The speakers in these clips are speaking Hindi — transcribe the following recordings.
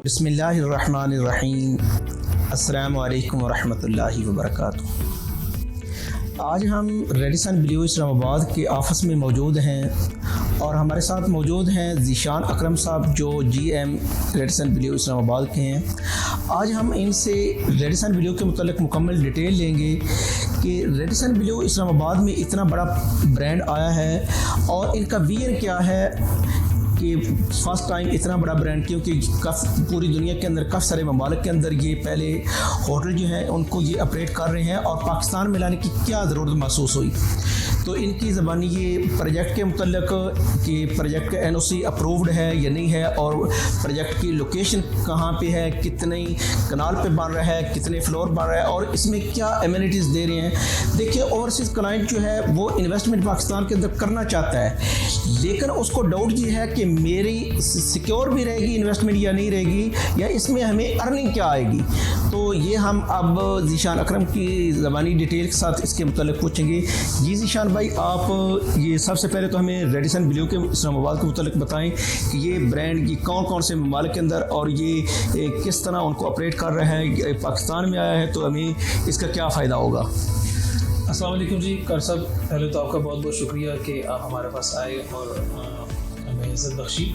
बिस्मिल्लाहिर्रहमानिर्रहीम। अस्सलामु अलैकुम वरहमतुल्लाहि वबरकातुहू। आज हम रेडिसन ब्लू इस्लामाबाद के ऑफिस में मौजूद हैं और हमारे साथ मौजूद हैं ज़ीशान अकरम साहब जो GM रेडिसन ब्लू इस्लामाबाद के हैं। आज हम इनसे रेडिसन ब्लू के मुतालिक मुकम्मल डिटेल लेंगे कि रेडिसन ब्लू इस्लामाबाद में इतना बड़ा ब्रांड आया है और इनका विजन क्या है कि फर्स्ट टाइम इतना बड़ा ब्रांड, क्योंकि पूरी दुनिया के अंदर काफ़ी सारे ममालिक के अंदर ये पहले होटल जो हैं उनको ये ऑपरेट कर रहे हैं और पाकिस्तान में लाने की क्या ज़रूरत महसूस हुई। तो इनकी ज़बानी ये प्रोजेक्ट के मुतल्लिक कि प्रोजेक्ट का NOC अप्रूव्ड है या नहीं है और प्रोजेक्ट की लोकेशन कहाँ पे है, कितने कनाल पे बन रहा है, कितने फ्लोर बन रहा है और इसमें क्या एमिनिटीज़ दे रहे हैं। देखिए, ओवरसीज़ क्लाइंट जो है वो इन्वेस्टमेंट पाकिस्तान के अंदर करना चाहता है, लेकिन उसको डाउट ये है कि मेरी सिक्योर भी रहेगी इन्वेस्टमेंट या नहीं रहेगी, या इसमें हमें अर्निंग क्या आएगी। तो ये हम अब ज़ीशान अकरम की ज़बानी डिटेल के साथ इसके मुताल्लिक पूछेंगे। जी ज़ीशान भाई, आप ये सबसे पहले तो हमें रेडिसन ब्लू के इस्लामाबाद के मुताल्लिक बताएं कि ये ब्रांड ये कौन कौन से ममालिक के अंदर और ये किस तरह उनको ऑपरेट कर रहा है। पाकिस्तान में आया है तो हमें इसका क्या फ़ायदा होगा। अस्सलाम वालेकुम जी कर साहब, पहले तो आपका बहुत बहुत शुक्रिया कि आप हमारे पास आए और हमें इज़्ज़त बख्शी।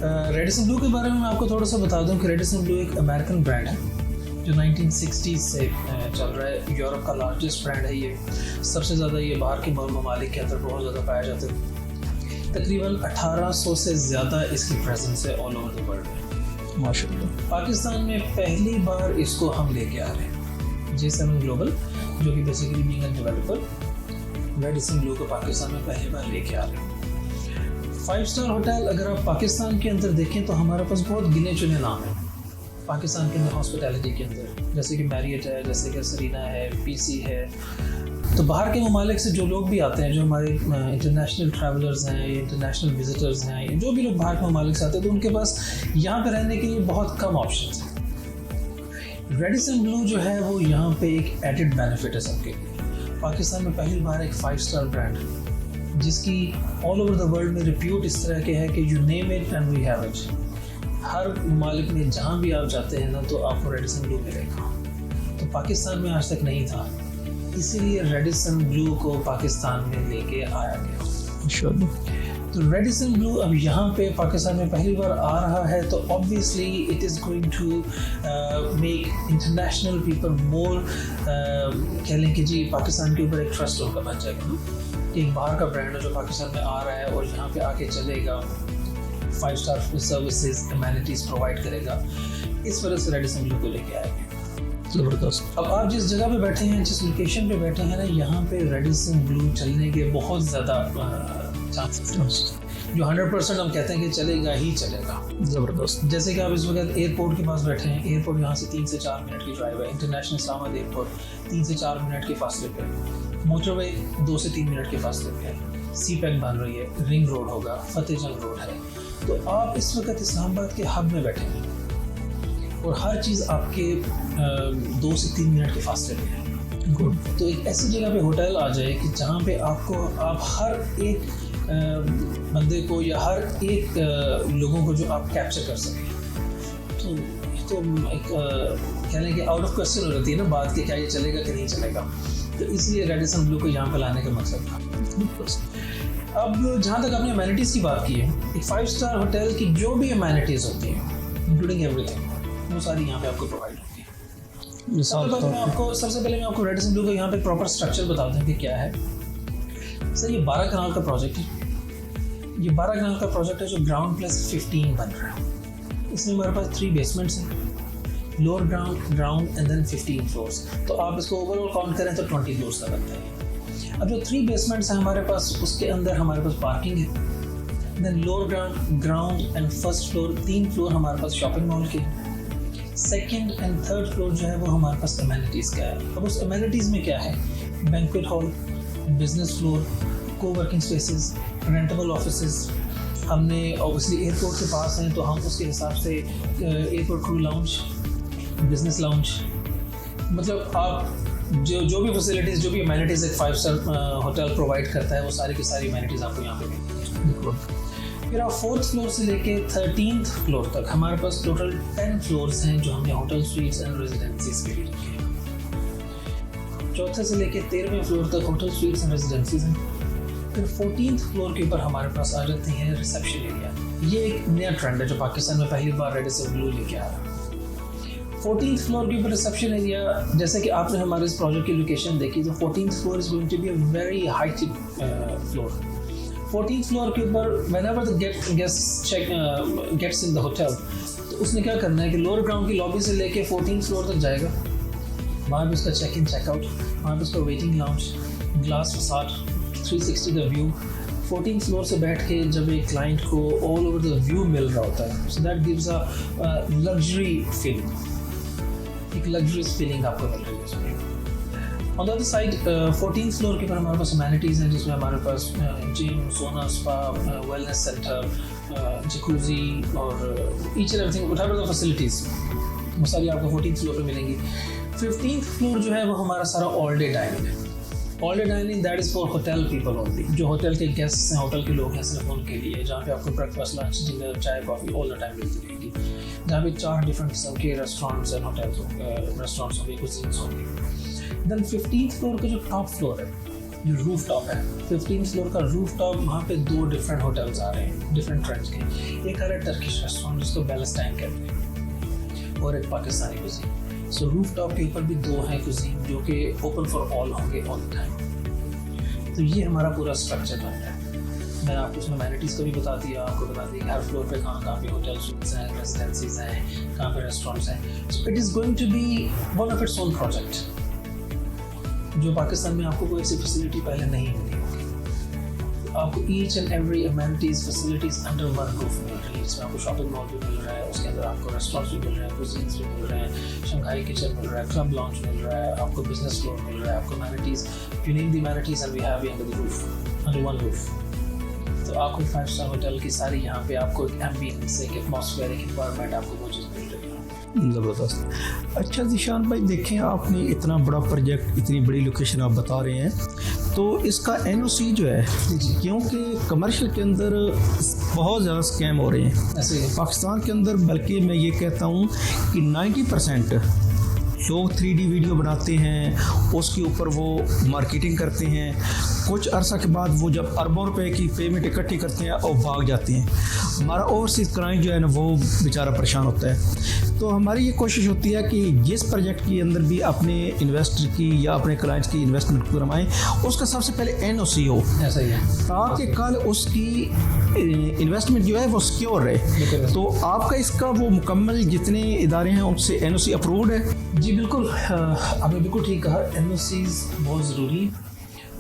रेडिसन ब्लू के बारे में मैं आपको थोड़ा सा बता दूं कि रेडिसन ब्लू एक अमेरिकन ब्रांड है जो 1960s से चल रहा है। यूरोप का लार्जेस्ट ब्रांड है ये। सबसे ज़्यादा ये बाहर के ममालिक के अंदर बहुत ज़्यादा पाया जाता है। तकरीबन 1800 से ज़्यादा इसकी प्रेजेंस है ऑल ओवर द वर्ल्ड में माशाअल्लाह। पाकिस्तान में पहली बार इसको हम लेके आ रहे हैं J7 ग्लोबल, जो कि basically being a developer Radisson Blu को पाकिस्तान में पहली बार लेके आ रहे हैं। 5 स्टार होटल अगर आप पाकिस्तान के अंदर देखें तो हमारे पास बहुत गिने चुने नाम हैं पाकिस्तान के अंदर हॉस्पिटैलिटी के अंदर, जैसे कि मैरियट है, जैसे कि सरीना है, PC है। तो बाहर के ममालिक से जो लोग भी आते हैं, जो हमारे इंटरनेशनल ट्रैवलर्स हैं, इंटरनेशनल विजिटर्स हैं, जो भी लोग बाहर के ममालिक से आते हैं तो उनके पास यहाँ पे रहने के लिए बहुत कम ऑप्शन हैं। रेडिसन ब्लू जो है वो यहाँ पे एक एडेड बेनिफिट है सबके लिए। पाकिस्तान में पहली बार एक 5 स्टार ब्रांड जिसकी ऑल ओवर द वर्ल्ड में रिप्यूट इस तरह के है कि you name it and we have it. हर ममालिक में जहाँ भी आप जाते हैं ना तो आपको रेडिसन ब्लू मिलेगा। तो पाकिस्तान में आज तक नहीं था, इसीलिए रेडिसन ब्लू को पाकिस्तान में लेके आया गया। तो रेडिसन ब्लू अब यहाँ पे पाकिस्तान में पहली बार आ रहा है तो obviously it is going to make international people more कह लें कि जी पाकिस्तान के ऊपर एक ट्रस्ट उनका बन जाएगा ना। एक बाहर का ब्रांड है जो पाकिस्तान में आ रहा है और यहाँ पे आके चलेगा, 5 स्टार सर्विसेज एमिनिटीज़ प्रोवाइड करेगा। इस वजह से रेडिसन ब्लू को लेके आएंगे। ज़बरदस्त। अब आप जिस जगह पे बैठे हैं, जिस लोकेशन पे बैठे हैं ना, यहाँ पे रेडिसन ब्लू चलने के बहुत ज़्यादा चांसेस हैं। जो 100% हम कहते हैं कि चलेगा ही चलेगा। ज़बरदस्त। जैसे कि आप इस वक्त एयरपोर्ट के पास बैठे हैं, एयरपोर्ट यहाँ से 3 से 4 मिनट की ड्राइव है। इंटरनेशनल इस्लामाबाद एयरपोर्ट 3 से 4 मिनट के फासले पे, मोटरवे 2 से 3 मिनट के फासले पे है। CPEC बन रही है, रिंग रोड होगा, फतेहजंग रोड है। तो आप इस वक्त इस्लामाबाद के हब में बैठे हैं और हर चीज़ आपके 2 से 3 मिनट के फासले पे है। गुड। तो एक ऐसी जगह पे होटल आ जाए कि जहाँ पे आप हर एक बंदे को या हर एक लोगों को जो आप कैप्चर कर सकें, तो एक कह लें कि आउट ऑफ क्वेश्चन हो जाती है ना बात कि क्या ये चलेगा कि नहीं चलेगा। तो इसलिए रेडिसन ब्लू को यहाँ पर लाने का मकसद था। अब जहाँ तक आपने अमेनिटीज़ की बात की है, एक 5 स्टार होटल की जो भी अमेनिटीज़ होती हैं इंक्लूडिंग एवरीथिंग, वो सारी यहाँ पे आपको प्रोवाइड होती है। सबसे पहले मैं आपको रेडिसन ब्लू का यहाँ पे प्रॉपर स्ट्रक्चर बता दूँ कि क्या है। सर, ये 12 कनाल का प्रोजेक्ट है। ये 12 कनाल का प्रोजेक्ट है जो ग्राउंड +15 बन रहा है। इसमें हमारे पास 3 बेसमेंट्स हैं, lower ground and then 15 floors. तो आप इसको ओवरऑल काउंट करें तो 20 फ्लोर्स का बनता है। अब जो 3 बेसमेंट्स हैं हमारे पास, उसके अंदर हमारे पास पार्किंग है। Then lower ground and first floor, 3 floor हमारे पास शॉपिंग मॉल के। सेकंड एंड थर्ड फ्लोर जो है वो हमारे पास एमिनिटीज़ का है। अब उस एमिनिटीज़ में क्या है, banquet hall, business floor, coworking spaces, rentable offices. हमने ऑब्वियसली एयरपोर्ट के पास हैं तो हम उसके हिसाब से airport crew lounge, business lounge, मतलब आप जो भी फैसिलिटीज़, जो भी अमेनिटीज़ एक 5 स्टार होटल प्रोवाइड करता है वो सारी की सारी अमेनिटीज़ आपको यहाँ पे मिलेंगी। फिर आप 4th फ्लोर से लेके 13th फ्लोर तक हमारे पास टोटल 10 फ्लोर्स हैं जो हमने होटल स्वीट्स एंड रेजिडेंसीज के लिए रखे हैं। 4th से लेके 13वें फ्लोर तक होटल स्वीट्स एंड रेजिडेंसीज हैं। फिर 14th फ्लोर के ऊपर हमारे पास आ जाते हैं रिसेप्शन एरिया। ये एक नया ट्रेंड है जो पाकिस्तान में पहली बार रेडिसन ब्लू लेके आ रहा है। 14th फ्लोर के ऊपर रिसेप्शन एरिया, जैसे कि आपने हमारे इस प्रोजेक्ट की लोकेशन देखी, तो 14th floor is going to be a very high floor. 14th floor के ऊपर whenever the gets in the hotel, तो उसने क्या करना है कि लोअर ग्राउंड की लॉबी से लेके 14th फ्लोर तक जाएगा। वहाँ पे उसका चेक इन चेकआउट, वहाँ पे उसका वेटिंग लाउंज, ग्लास फसाड, 360 का व्यू। 14th फ्लोर से बैठ के जब एक क्लाइंट को ऑल ओवर द व्यू मिल रहा होता है, so that gives a luxury feeling, एक लग्जरियस फीलिंग आपको मिल रही है उसमें। On the other side 14th floor के ऊपर हमारे पास अमेनिटीज़ हैं जिसमें हमारे पास जिम, सोना, स्पा, वेलनेस सेंटर, जकूजी और each and everything, whatever the facilities, वो सारी आपको 14th फ्लोर पे मिलेंगी। 15th फ्लोर जो है वो हमारा सारा ऑल डे डाइनिंग है। All day dining that is for hotel people only, जो होटल के गेस्ट्स हैं, होटल के लोग हैं, सिर्फ उनके लिए, जहाँ पे आपको ब्रेकफास्ट, लंच, डिनर, चाय, कॉफ़ी ऑल द टाइम मिलती रहेगी। जहाँ पे 4 डिफरेंट किस्म के रेस्टोरेंट्स एंड होटल्स रेस्टोरेंट्स होंगे, कुजीन्स होंगे। देन 15th फ्लोर का जो टॉप फ्लोर है, जो रूफ टॉप है, 15th फ्लोर का रूफ टॉप, वहाँ पे 2 डिफरेंट होटल्स आ रहे हैं डिफरेंट ट्रेंड्स के। एक आ रहा है टर्किश रेस्टोरेंट जिसको बैलेस्टाइन कहते हैं, और एक पाकिस्तानी कुजीन। सो रूफ टॉप के ऊपर भी 2 हैं कुजीन जो कि ओपन फॉर ऑल होंगे ऑल द टाइम। तो ये हमारा पूरा स्ट्रक्चर बन रहा है। मैंने आपको उसमें अमेनिटीज़ का भी बता दिया, आपको बता दिया कि हर फ्लोर पे कहाँ पे होटल स्वीट्स हैं, रेजिडेंसीज हैं, कहाँ पे रेस्टोरेंट्स हैं। So it is going to be one of its own project, जो पाकिस्तान में आपको कोई ऐसी फैसिलिटी पहले नहीं मिली होगी। आपको each and every amenities facilities under one roof मिल रही है। इसमें आपको शॉपिंग मॉल भी मिल रहा है, उसके अंदर आपको रेस्टोरेंट्स भी मिल रहे हैं, कुजीन्स भी मिल रहे हैं, शंघाई किचन मिल रहा है, क्लब लॉन्च मिल रहा है, आपको बिजनेस फ्लोर मिल रहा है, आपको amenities, you need the amenities and we have under the roof, under one roof. तो आपको 5 स्टार होटल की सारी यहाँ पे आपको एक एम्बियंस, एक एटमॉस्फेयर, एक एनवायरनमेंट आपको वो चीज़ मिल रही है। ज़बरदस्त। अच्छा ज़ीशान भाई, देखें आपने इतना बड़ा प्रोजेक्ट, इतनी बड़ी लोकेशन आप बता रहे हैं, तो इसका NOC जो है, क्योंकि कमर्शियल के अंदर बहुत ज़्यादा स्कैम हो रहे हैं ऐसे ही पाकिस्तान के अंदर, बल्कि मैं ये कहता हूँ कि 90% लोग 3D वीडियो बनाते हैं, उसके ऊपर वो मार्केटिंग करते हैं, कुछ अरसा के बाद वो जब अरबों रुपए की पेमेंट इकट्ठी करते हैं और भाग जाते हैं। हमारा ओवरसीज़ क्लाइंट जो है ना, वो बेचारा परेशान होता है। तो हमारी ये कोशिश होती है कि जिस प्रोजेक्ट के अंदर भी अपने इन्वेस्टर की या अपने क्लाइंट्स की इन्वेस्टमेंट करवाएं, उसका सबसे पहले NOC हो, ऐसा ही है, ताकि कल उसकी इन्वेस्टमेंट जो है वो सिक्योर रहे। तो आपका इसका वो मुकम्मल जितने इदारे हैं उनसे NOC अप्रूव्ड है? जी बिल्कुल, आपने बिल्कुल ठीक कहा। NOCs बहुत ज़रूरी,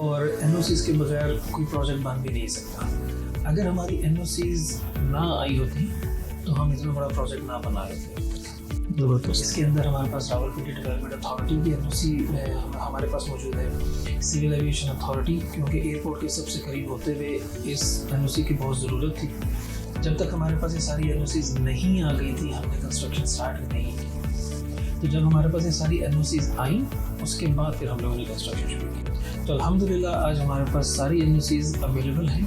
और NOCs के बगैर कोई प्रोजेक्ट बन भी नहीं सकता। अगर हमारी NOCs ना आई होती तो हम इतना बड़ा प्रोजेक्ट ना बना लेते। ज़बरदस्त। इसके अंदर हमारे पास रावलपिंडी डेवलपमेंट अथॉरिटी की NOC हमारे पास मौजूद है, सिविल एविएशन अथॉरिटी, क्योंकि एयरपोर्ट के सबसे करीब होते हुए इस NOC की बहुत ज़रूरत थी। जब तक हमारे पास ये सारी NOCs नहीं आ गई थी, हमने कंस्ट्रक्शन स्टार्ट नहीं की। तो जब हमारे पास ये सारी NOCs आई, उसके बाद फिर हम लोगों ने कंस्ट्रक्शन शुरू की। तो अल्हम्दुलिल्लाह आज हमारे पास सारी NOCs अवेलेबल हैं।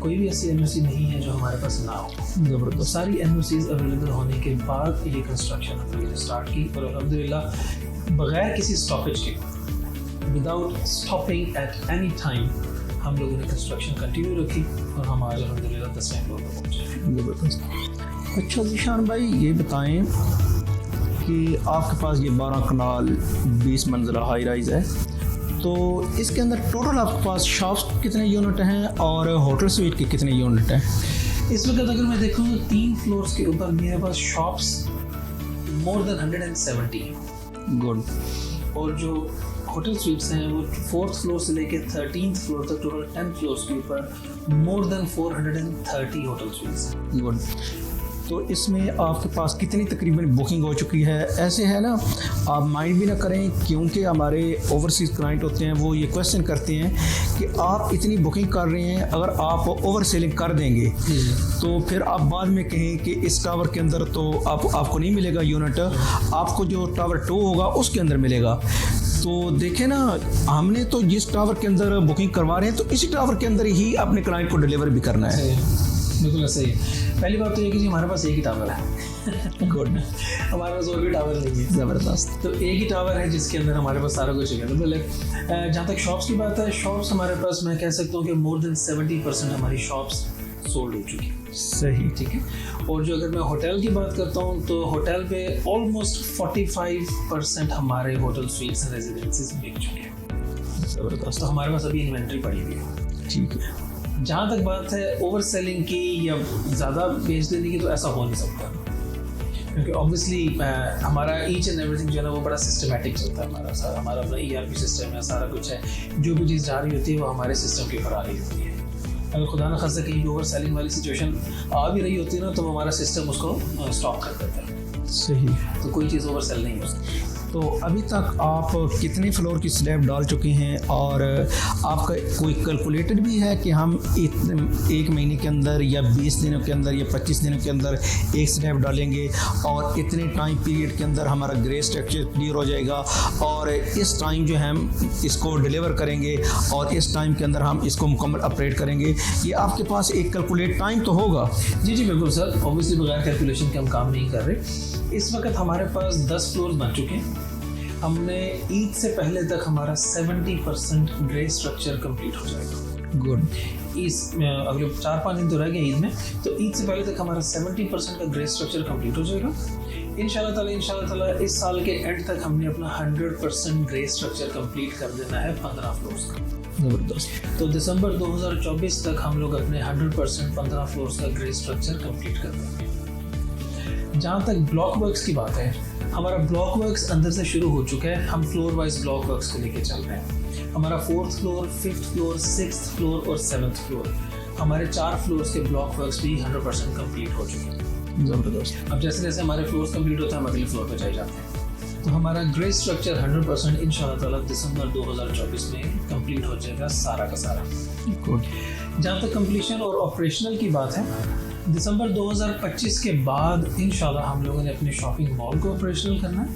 कोई भी ऐसी NOC नहीं है जो हमारे पास ना हो। ज़बरदस्त। सारी NOCs अवेलेबल होने के बाद ये कंस्ट्रक्शन हमने स्टार्ट की, और अल्हम्दुलिल्लाह बगैर किसी स्टॉपेज के, without stopping at any time, हम लोगों ने कंस्ट्रक्शन कंटिन्यू रखी, और हम आज अल्हम्दुलिल्लाह 10वें फ्लोर पर पहुँचे। ज़बरदस्त। अच्छा ज़ीशान भाई, ये बताएं कि आपके पास ये 12 कनाल 20 मंजिला हाई राइज है, तो इसके अंदर टोटल आपके पास शॉप्स कितने यूनिट हैं और होटल स्वीट के कितने यूनिट हैं? इस वक्त अगर मैं देखूँ तो 3 फ्लोर्स के ऊपर मेरे पास शॉप्स मोर देन 170 हैं। गुड। और जो होटल स्वीट्स हैं वो 4th फ्लोर से लेके 13th फ्लोर तक, टोटल 10 फ्लोर्स के ऊपर मोर देन 430 होटल स्वीट्स हैं। गुड। तो इसमें आपके पास कितनी तकरीबन बुकिंग हो चुकी है? ऐसे है ना, आप माइंड भी ना करें, क्योंकि हमारे ओवरसीज़ क्लाइंट होते हैं, वो ये क्वेश्चन करते हैं कि आप इतनी बुकिंग कर रहे हैं, अगर आप ओवर सेलिंग कर देंगे तो फिर आप बाद में कहें कि इस टावर के अंदर तो आपको नहीं मिलेगा यूनिट, आपको जो टावर 2 होगा उसके अंदर मिलेगा। तो देखें ना, हमने तो जिस टावर के अंदर बुकिंग करवा रहे हैं, तो इसी टावर के अंदर ही अपने क्लाइंट को डिलीवर भी करना है। बिल्कुल ऐसा ही है। पहली बात तो ये कि जी हमारे पास एक ही टावर है। गुड, हमारे पास और भी टावर नहीं है। ज़बरदस्त। तो एक ही टावर है जिसके अंदर हमारे पास सारा कुछ अवेलेबल है। जहाँ तक शॉप्स की बात है, शॉप्स हमारे पास मैं कह सकता हूँ कि मोर देन 70% हमारी शॉप्स सोल्ड हो चुकी है। सही, ठीक है। और जो अगर मैं होटल की बात करता हूँ तो होटल पे ऑलमोस्ट 45% हमारे होटल स्वीट्स एंड रेजिडेंसीज बिक चुके हैं। ज़बरदस्त। तो हमारे पास अभी इन्वेंट्री पड़ी हुई है। ठीक है। जहाँ तक बात है ओवर सेलिंग की या ज़्यादा बेच देने की, तो ऐसा हो नहीं सकता, क्योंकि ऑब्वियसली हमारा ईच एंड एवरीथिंग जो है ना वो बड़ा सिस्टमेटिक चलता है। हमारा अपना ERP सिस्टम है, सारा कुछ है। जो भी चीज़ जा रही होती है वो हमारे सिस्टम के ऊपर आ रही होती है। अगर खुदा न खास्ता कहीं भी ओवर सेलिंग वाली सिचुएशन आ भी रही होती है ना, तो हमारा सिस्टम उसको स्टॉप कर देता है। सही। तो कोई चीज़ ओवर सेल नहीं हो सकती। तो अभी तक आप कितने फ्लोर की स्लैब डाल चुके हैं, और आपका कोई कैलकुलेटेड भी है कि हम एक महीने के अंदर या 20 दिनों के अंदर या 25 दिनों के अंदर एक स्लैब डालेंगे, और इतने टाइम पीरियड के अंदर हमारा ग्रे स्ट्रक्चर क्लियर हो जाएगा, और इस टाइम जो हम इसको डिलीवर करेंगे और इस टाइम के अंदर हम इसको मुकम्मल ऑपरेट करेंगे? ये आपके पास एक कैलकुलेट टाइम तो होगा? जी जी बिल्कुल सर। ऑब्वियसली बगैर कैलकुलेशन के हम काम नहीं कर रहे। इस वक्त हमारे पास 10 फ्लोर बन चुके हैं। हमने ईद से पहले तक हमारा 70% ग्रे स्ट्रक्चर कंप्लीट हो जाएगा। गुड। इस अगले 4-5 दिन तो रह गए ईद में, तो ईद से पहले तक हमारा 70% का ग्रे स्ट्रक्चर कंप्लीट हो जाएगा। इंशाल्लाह ताला इस साल के एंड तक हमने अपना 100% ग्रे स्ट्रक्चर कंप्लीट कर देना है 15 फ्लोर्स का। ज़बरदस्त। तो दिसंबर 2024 तक हम लोग अपने 100% 15 फ्लोर्स का ग्रे स्ट्रक्चर कंप्लीट कर देंगे। जहाँ तक ब्लॉक वर्क्स की बात है, हमारा ब्लॉक वर्क्स अंदर से शुरू हो चुका है। हम फ्लोर वाइज ब्लॉक वर्क्स को लेके चल रहे हैं। हमारा 4th floor, 5th floor, 6th floor और 7th फ्लोर, हमारे 4 फ्लोर्स के ब्लॉक वर्क्स भी 100% कंप्लीट हो चुके हैं। ज़बरदस्त। अब जैसे जैसे हमारे फ्लोर्स कंप्लीट होते हैं, हम अगले फ्लोर पर चले जाते हैं। तो हमारा ग्रे स्ट्रक्चर 100% इंशाल्लाह ताला दिसंबर 2024 में कंप्लीट हो जाएगा, सारा का सारा। गुड। जहाँ तक कंप्लीशन और ऑपरेशनल की बात है, दिसंबर 2025 के बाद इंशाल्लाह हम लोगों ने अपने शॉपिंग मॉल को ऑपरेशनल करना है,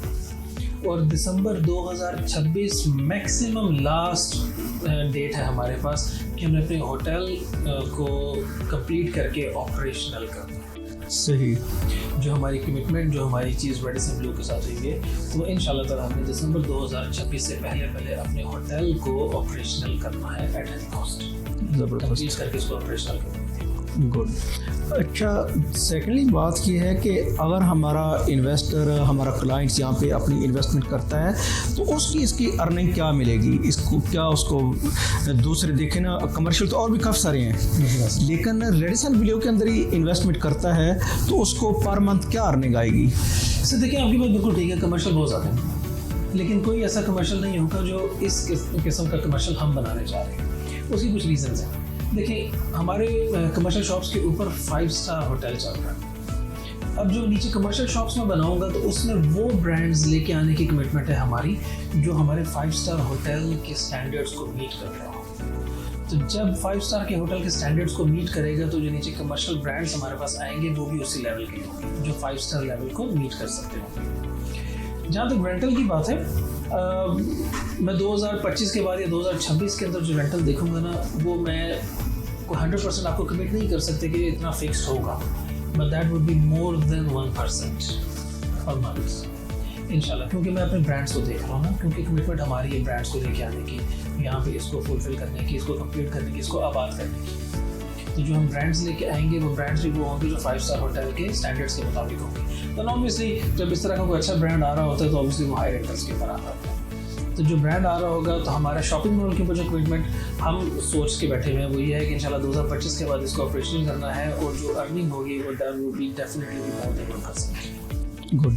और दिसंबर 2026 मैक्सिमम लास्ट डेट है हमारे पास कि हमने अपने होटल को कंप्लीट करके ऑपरेशनल करना है। सही। जो हमारी कमिटमेंट, जो हमारी चीज़ रेडिसन ब्लू के साथ हुई है, तो इंशाल्लाह ताला हमने दिसंबर 2026 से पहले अपने होटल को ऑपरेशनल करना है एट एनी कॉस्ट। ज़बरदस्त। कंप्लीट करके इसको ऑपरेशनल करना है। गुड। अच्छा, सेकेंडली बात ये है कि अगर हमारा इन्वेस्टर, हमारा क्लाइंट्स यहाँ पे अपनी इन्वेस्टमेंट करता है, तो उसकी इसकी अर्निंग क्या मिलेगी? इसको क्या उसको दूसरे देखें ना, कमर्शियल तो और भी काफ़ी सारे हैं, लेकिन रेडिसन ब्लू के अंदर ही इन्वेस्टमेंट करता है तो उसको पर मंथ क्या अर्निंग आएगी? सर देखिए, आपकी बात बिल्कुल ठीक है, कमर्शियल बहुत ज़्यादा है, लेकिन कोई ऐसा कमर्शियल नहीं होगा जो इस किस्म का कमर्शियल हम बनाने जा रहे हैं। उसकी कुछ रीज़न्स हैं। देखिए, हमारे कमर्शियल शॉप्स के ऊपर 5 स्टार होटल चल रहा है। अब जो नीचे कमर्शियल शॉप्स में बनाऊंगा तो उसमें वो ब्रांड्स लेके आने की कमिटमेंट है हमारी जो हमारे 5 स्टार होटल के स्टैंडर्ड्स को मीट कर रहा हो। तो जब 5 स्टार के होटल के स्टैंडर्ड्स को मीट करेगा, तो जो नीचे कमर्शियल ब्रांड्स हमारे पास आएंगे वो भी उसी लेवल के होंगे जो 5 स्टार लेवल को मीट कर सकते होंगे। जहाँ तक रेंटल की बात है, मैं 2025 के बाद या 2026 के अंदर जो रेंटल देखूंगा ना, वो मैं 100% आपको कमिट नहीं कर सकते कि इतना फिक्स्ड होगा, but that would be more than 1% per month इंशाल्लाह, क्योंकि मैं अपने ब्रांड्स को देख रहा हूँ ना, क्योंकि कमिटमेंट हमारी है ब्रांड्स को लेके आने की, यहाँ पे इसको फुलफिल करने की, इसको कंप्लीट करने की, इसको आबाद करने की। तो जो हम ब्रांड्स लेके आएंगे वो ब्रांड्स भी वो होंगे जो 5 स्टार होटल के स्टैंडर्ड्स के मुताबिक होंगे। तो ऑब्वियसली जब इस तरह का कोई अच्छा ब्रांड आ रहा होता है तो ऑब्वियसली वो हाई रेंटल्स के ऊपर आता है। तो जो ब्रांड आ रहा होगा, तो हमारा शॉपिंग मॉल के ऊपर जो कमिटमेंट हम सोच के बैठे हुए हैं वो ये है कि इंशाल्लाह 2025 के बाद इसको ऑपरेशनल करना है, और जो अर्निंग होगी वो definitely more than 1%। Good.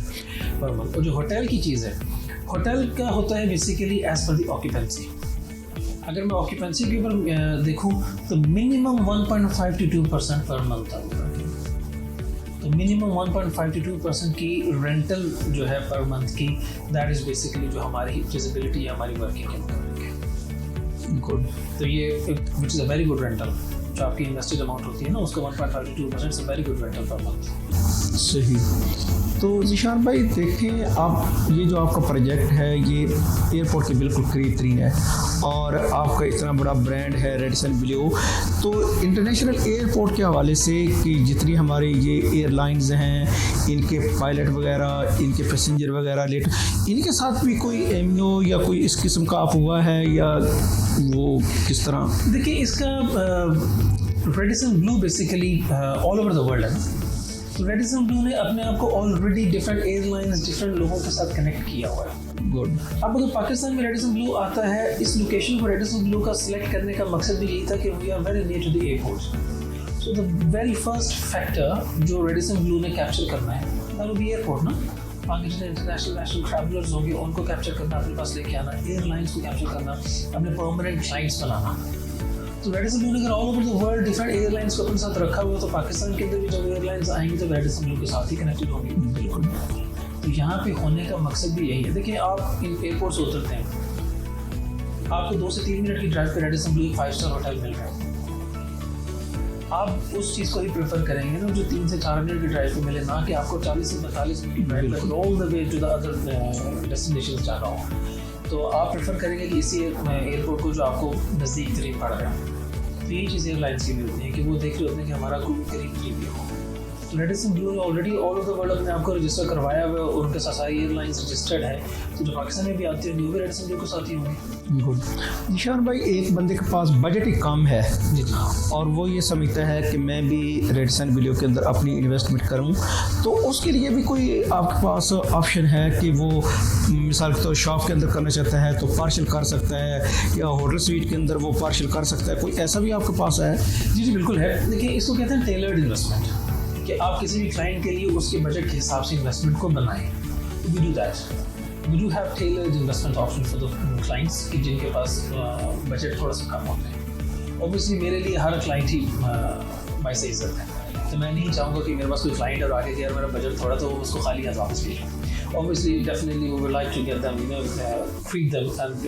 Per month. और जो होटल की चीज़ है, होटल का होता है basically as per the occupancy. अगर मैं ऑक्यूपेंसी के ऊपर देखूँ तो मिनिमम 1.5 to 2% पर मंथ होगा। तो मिनिमम 1.5 to 2% की रेंटल जो है पर मंथ की, दैट इज़ बेसिकली जो हमारी फिजिबिलिटी है, हमारी वर्किंग के मुताबिक है। गुड। तो ये which is a very good rental, जो आपकी इन्वेस्टेड अमाउंट होती है ना, उसका 1.5 to 2% is a very good rental per month. सही। तो ज़ीशान भाई देखें, आप ये जो आपका प्रोजेक्ट है ये एयरपोर्ट के बिल्कुल करीब तरीन है और आपका इतना बड़ा ब्रांड है रेडिसन ब्लू, तो इंटरनेशनल एयरपोर्ट के हवाले से कि जितनी हमारे ये एयरलाइंस हैं, इनके पायलट वगैरह, इनके पैसेंजर वगैरह लेट, इनके साथ भी कोई एमओ या कोई इस किस्म का आप हुआ है या वो किस तरह? देखिए, इसका Radisson Blu basically all over the world है ना। तो रेडिसन ब्लू ने अपने आप को ऑलरेडी डिफरेंट एयरलाइंस, डिफरेंट लोगों के साथ कनेक्ट किया हुआ है। गुड। अब अगर पाकिस्तान में रेडिसन ब्लू आता है, इस लोकेशन को रेडिसन ब्लू का सिलेक्ट करने का मकसद भी यही था कि we are very near to the airport. So the very first factor जो रेडिसन ब्लू ने कैप्चर करना है दैट विल बी एयरपोर्ट ना। बाकी जितने इंटरनेशनल नेशनल ट्रैवलर्स होंगे उनको कैप्चर करना, अपने पास लेके आना, एयरलाइंस को कैप्चर करना, अपने परमानेंट क्लाइंट्स बनाना। तो रेडिसन ब्लू ने अगर all over the world different airlines को अपने साथ रखा हुआ, तो पाकिस्तान के अंदर भी जब एयरलाइंस आएंगी तो रेडिसन ब्लू के साथ ही कनेक्टेड होंगी। बिल्कुल। तो यहाँ पे होने का मकसद भी यही है। देखिए, आप इन एयरपोर्ट से उतरते हैं, आपको 2 से 3 मिनट की ड्राइव पे रेडिसन ब्लू 5 स्टार होटल मिल रहा है। आप उस चीज़ को ही प्रेफर करेंगे ना जो 3 से 4 मिनट की ड्राइव पे मिले, ना कि आपको 40 से 45 मिनट की ड्राइव पे all the way to the other destination जाना हो। तो आप प्रेफर करेंगे कि इसी एयरपोर्ट को जो आपको नज़दीक तरीन पड़ रहा है। तो यही चीज़ एयरलाइंस की भी होती है कि वो देख रहे होते हैं कि हमारा कोई करीब करीब हो। तो रेडिसन ब्लू ने already all over the world अपने आपको रजिस्टर करवाया हुआ है और उनके साथ सारी एयरलाइंस रजिस्टर्ड है। तो जो पाकिस्तान में भी आती है वो भी रेडिसन ब्लू के साथ ही होंगी। गुड। निशान भाई, एक बंदे के पास बजट ही कम है जी जी, और वो ये समझता है कि मैं भी रेडिसन ब्लू के अंदर अपनी इन्वेस्टमेंट करूं, तो उसके लिए भी कोई आपके पास ऑप्शन है कि वो मिसाल के तौर शॉप के अंदर करना चाहता है तो पार्शल कर सकता है, या होटल स्वीट के अंदर वो पार्शल कर सकता है, कोई ऐसा भी आपके पास है? जी जी बिल्कुल है। देखिए, इसको कहते हैं टेलर्ड इन्वेस्टमेंट, कि आप किसी भी क्लाइंट के लिए उसके बजट के हिसाब से इन्वेस्टमेंट को बनाएं। We do that. We do have tailored investment option for the clients कि जिनके पास बजट थोड़ा सा कम होता है। ऑब्वियसली मेरे लिए हर क्लाइंट ही भाई से इज्जत है, तो मैं नहीं चाहूँगा कि मेरे पास कोई क्लाइंट और आगे कि यार मेरा बजट थोड़ा, तो उसको खाली हाथ वापस कीजिए। Obviously, definitely, we would like to get them, treat them and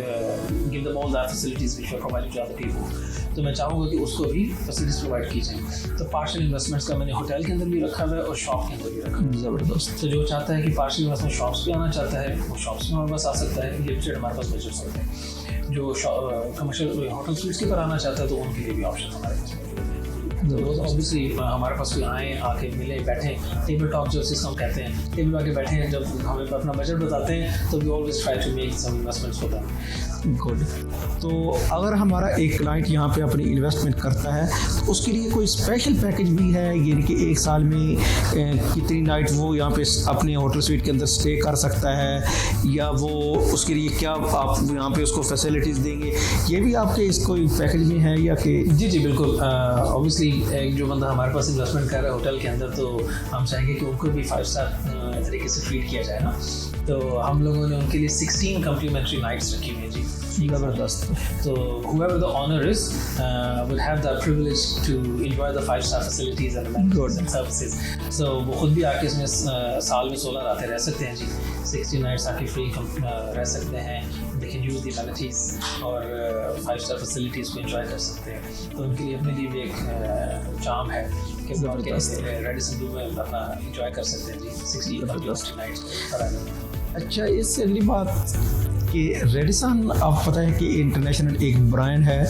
give them all the facilities which are provided to other people. तो मैं चाहूँगा कि उसको भी फैसिलिटीज प्रोवाइड की जाए। तो पार्शियल इन्वेस्टमेंट्स का मैंने होटल के अंदर भी रखा हुआ है और शॉप के अंदर भी रखा है। ज़बरदस्त। तो जो चाहता है कि पार्शियल इन्वेस्टमेंट शॉप्स पे आना चाहता है वो शॉप्स में हमारे पास आ सकता है, लिमिटेड हमारे पास बजट होते हैं। जो कमर्शियल होटल स्वीट्स के पर आना चाहता है तो उनके लिए भी ऑप्शन हमारे पास मौजूद है। तो ऑब्वियसली हमारे पास कोई आए, आके मिले, बैठे, टेबल टॉक जो जिसको हम कहते हैं, टेबल आके बैठे हैं, जब हमें अपना बजट बताते हैं तो we always try to make some investments for them. Good. तो अगर हमारा एक क्लाइंट यहाँ पे अपनी इन्वेस्टमेंट करता है तो उसके लिए कोई स्पेशल पैकेज भी है, यानी कि 1 साल में कितनी नाइट वो यहाँ पे अपने होटल स्वीट के अंदर स्टे कर सकता है, या वो उसके लिए क्या आप यहाँ पे उसको फैसिलिटीज़ देंगे, ये भी आपके इस कोई पैकेज में है या कि? जी जी बिल्कुल। ऑब्वियसली एक जो बंदा हमारे पास इन्वेस्टमेंट कर रहा है होटल के अंदर, तो हम चाहेंगे कि उनको भी 5 स्टार तरीके से ट्रीट किया जाए ना। तो हम लोगों ने उनके लिए 16 कम्प्लीमेंट्री नाइट्स रखी हुई है जी। ज़बरदस्त। So whoever the owner is will have the privilege to enjoy the 5-star facilities and amenities and services. So वो खुद भी आके इसमें साल में 16 रातें रह सकते हैं जी। 60 nights आके फ्री रह सकते हैं, they can use the amenities और 5-star facilities को enjoy कर सकते हैं। तो उनके लिए अपने लिए भी एक चार्म है कि वो रेडिसन ब्लू में अपना enjoy कर सकते हैं जी। 60 nights per annum। अच्छा, इससे अगली बात कि रेडिसन आप पता है कि इंटरनेशनल एक ब्रांड है,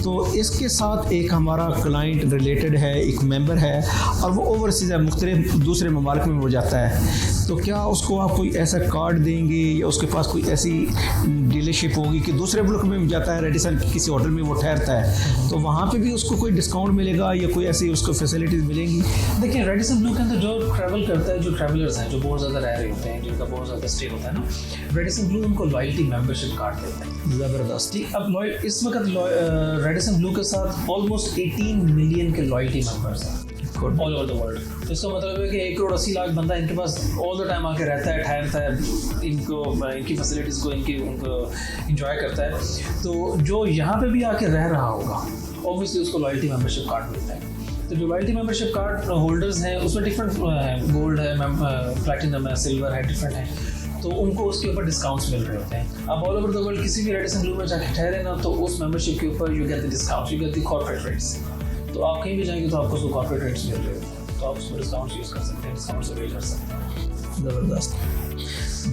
तो इसके साथ एक हमारा क्लाइंट रिलेटेड है, एक मेंबर है और वो ओवरसीज़ है, मुख्तलिफ दूसरे ममालिक में वो जाता है, तो क्या उसको आप कोई ऐसा कार्ड देंगे या उसके पास कोई ऐसी डीलरशिप होगी कि दूसरे मुल्क में जाता है, रेडिसन किसी होटल में वो ठहरता है, तो वहाँ पे भी उसको कोई डिस्काउंट मिलेगा या कोई ऐसी उसको फैसिलिटीज़ मिलेंगी? देखिए, रेडिसन ब्लू के अंदर जो ट्रैवल करता है, जो ट्रैवलर्स हैं, जो बहुत ज़्यादा रह रहे होते हैं, जिनका बहुत ज़्यादा स्टे होता है ना, रेडिसन ब्लू उनको लॉयल्टी मेंबरशिप कार्ड देता है। ज़बरदस्त। अब इस वक्त रेडिसन ब्लू के साथ ऑलमोस्ट 18 मिलियन के लॉयल्टी मेंबर्स हैं ऑल ओवर द वर्ल्ड। तो इसका मतलब है कि 1 करोड़ 80 लाख बंदा इनके पास ऑल द टाइम आके रहता है, ठहरता है, इनकी फैसिलिटीज़ को उनको इंजॉय करता है। तो जो यहाँ पे भी आके रह रहा होगा ऑब्वियसली उसको लॉयल्टी मेंबरशिप कार्ड मिलता है। तो जो लॉयल्टी मेंबरशिप कार्ड होल्डर्स हैं उसमें डिफरेंट है, गोल्ड है, प्लैटिनम है, सिल्वर है, डिफरेंट है, तो उनको उसके ऊपर डिस्काउंट्स मिल रहे होते हैं। अब ऑल ओवर द वर्ल्ड किसी भी रेडिसन ब्लू में जाके ठहरे ना, तो उस मेंबरशिप के ऊपर you get the discount, you get the corporate rates. तो आप कहीं भी जाएंगे तो आपको उसको कॉर्पोरेट रेट्स मिल रहे हैं। तो आप उसमें डिस्काउंट यूज़ कर सकते हैं, डिस्काउंट से अवेल कर सकते हैं। ज़बरदस्त,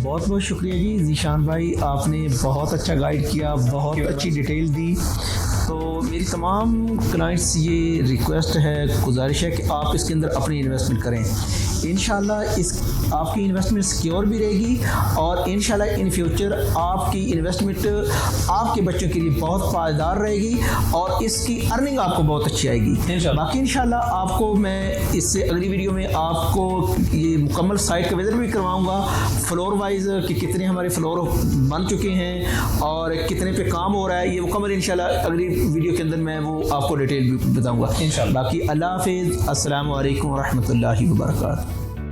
बहुत बहुत शुक्रिया जी ज़ीशान भाई, आपने बहुत अच्छा गाइड किया, बहुत अच्छी डिटेल दी। तो मेरी तमाम क्लाइंट्स ये रिक्वेस्ट है, गुजारिश है कि आप इसके अंदर अपनी इन्वेस्टमेंट करें। इंशाल्लाह इस आपकी इन्वेस्टमेंट सिक्योर भी रहेगी और इंशाल्लाह इन फ्यूचर आपकी इन्वेस्टमेंट आपके बच्चों के लिए बहुत पायदार रहेगी और इसकी अर्निंग आपको बहुत अच्छी आएगी। बाकी इंशाल्लाह आपको मैं इससे अगली वीडियो में आपको ये मुकम्मल साइट का विजिट भी करवाऊँगा, फ्लोर वाइज कि कितने हमारे फ्लोर बन चुके हैं और कितने पे काम हो रहा है, ये मुकम्मल इंशाल्लाह अगली वीडियो के अंदर मैं वो आपको डिटेल भी बताऊँगा। बाकी अल्लाह हाफिज़, अस्सलामु अलैकुम व रहमतुल्लाहि व बरकातहू।